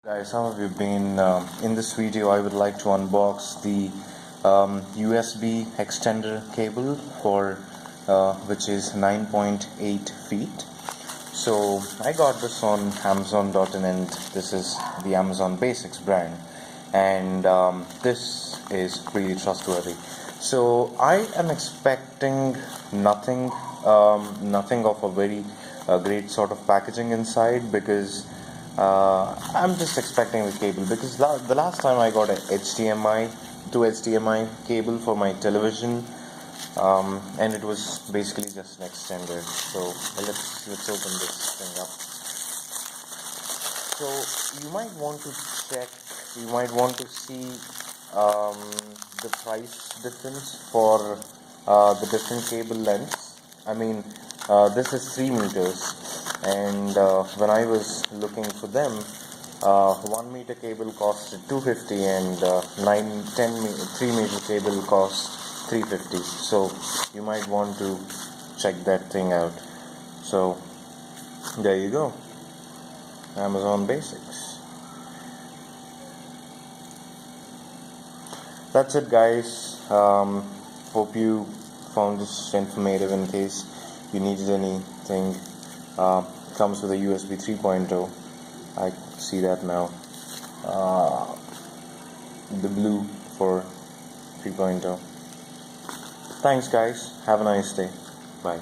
Guys, how have you been? In this video I would like to unbox the USB extender cable for which is 9.8 feet. So I got this on Amazon.in, and this is the Amazon Basics brand, and this is really trustworthy. So I am expecting nothing of a very great sort of packaging inside, because I'm just expecting the cable, because the last time I got a HDMI to HDMI cable for my television, and it was basically just an extender. So let's open this thing up. So you might want to check, you might want to see the price difference for the different cable lengths. I mean, this is 3 meters, and when I was looking for them, 1 meter cable costed $250, and 3 meter cable cost $350. So you might want to check that thing out. So there you go, Amazon Basics. That's it, guys. Hope you found this informative. In case you needed anything, comes with a USB 3.0. I see that now. The blue for 3.0. Thanks, guys. Have a nice day. Bye.